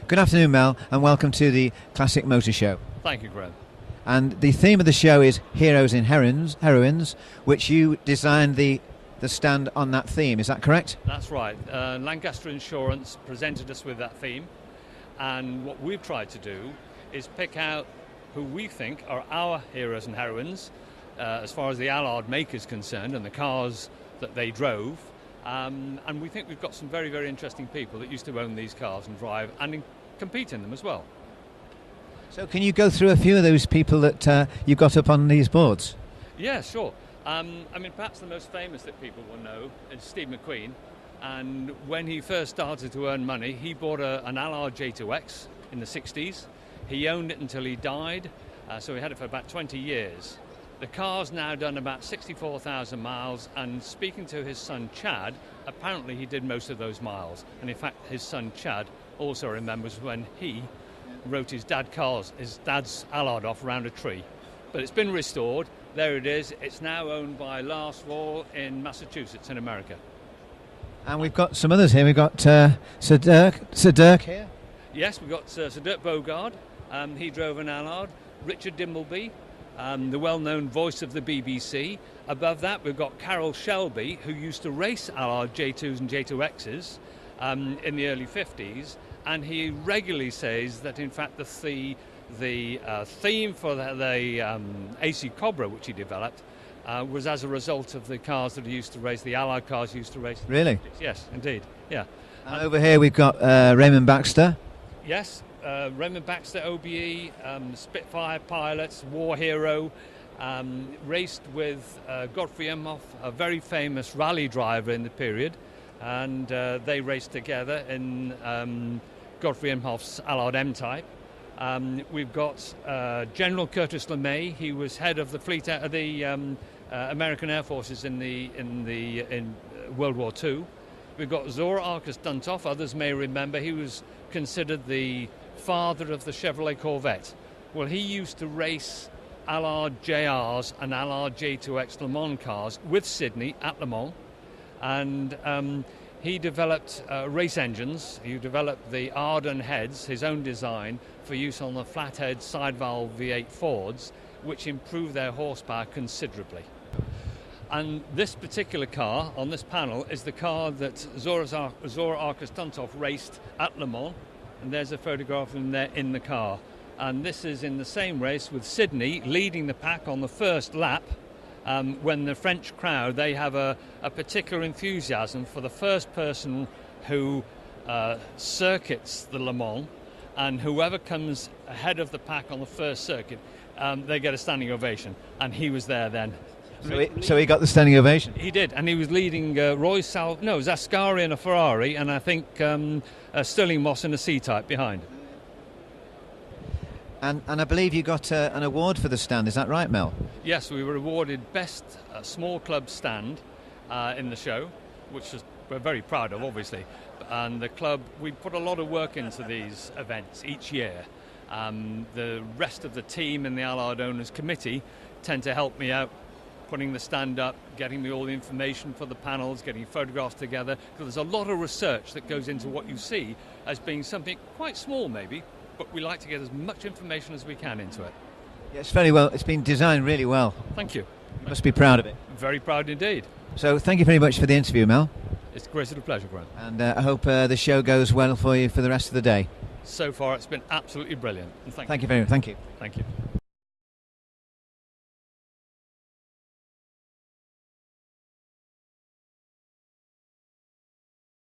Good afternoon, Mel, and welcome to the Classic Motor Show. Thank you, Graham. And the theme of the show is Heroes and Heroines, which you designed the stand on that theme. Is that correct? That's right. Lancaster Insurance presented us with that theme, and what we've tried to do is pick out who we think are our heroes and heroines as far as the Allard make is concerned and the cars that they drove. And we think we've got some very, very interesting people that used to own these cars and drive and compete in them as well. So can you go through a few of those people that you got up on these boards? Yeah, sure. I mean, perhaps the most famous that people will know is Steve McQueen. And when he first started to earn money, he bought an Allard J2X in the 60s. He owned it until he died, so he had it for about 20 years. The car's now done about 64,000 miles, and speaking to his son Chad, apparently he did most of those miles. And in fact, his son Chad also remembers when he wrote his dad's Allard off around a tree. But it's been restored. There it is. It's now owned by Larswall in Massachusetts in America. And we've got some others here. We've got Sir Dirk here. Yes, we've got Sir Dirk Bogarde. He drove an Allard. Richard Dimbleby, the well-known voice of the BBC. Above that, we've got Carroll Shelby, who used to race Allard J2s and J2Xs in the early 50s. And he regularly says that, in fact, the theme for the AC Cobra, which he developed, was as a result of the cars that he used to race, the Allard cars he used to race. Really? Yes, indeed. Yeah. And over here we've got Raymond Baxter. Yes, Raymond Baxter, OBE, Spitfire pilots, war hero, raced with Godfrey Imhoff, a very famous rally driver in the period, and they raced together in Godfrey Imhoff's Allard M-Type. We've got General Curtis LeMay. He was head of the fleet, the American Air Forces in World War II. We've got Zora Arcus Duntov. Others may remember he was considered the father of the Chevrolet Corvette. Well, he used to race Allard JRs and Allard J2X Le Mans cars with Sydney at Le Mans, and he developed race engines. He developed the Arden heads, his own design, for use on the flathead side valve V8 Fords, which improved their horsepower considerably. And this particular car on this panel is the car that Zora Arcus Duntov raced at Le Mans, and there's a photograph of him there in the car. And this is in the same race with Sydney leading the pack on the first lap. When the French crowd, they have a particular enthusiasm for the first person who circuits the Le Mans, and whoever comes ahead of the pack on the first circuit, they get a standing ovation, and he was there then. So he got the standing ovation? He did, and he was leading Zascari in a Ferrari, and I think Stirling Moss in a C-Type behind. And I believe you got an award for the stand, is that right, Mel? Yes, we were awarded Best Small Club Stand in the show, which we're very proud of, obviously. And the club, we put a lot of work into these events each year. The rest of the team in the Allard Owners Committee tend to help me out, putting the stand up, getting me all the information for the panels, getting photographs together. Because there's a lot of research that goes into what you see as being something quite small, maybe, but we like to get as much information as we can into it. Yes, very well. It's been designed really well. Thank you. You must be proud of it. Very proud indeed. So thank you very much for the interview, Mel. It's a great pleasure, Graham. And I hope the show goes well for you for the rest of the day. So far, it's been absolutely brilliant. And thank you very much. Thank you. Thank you.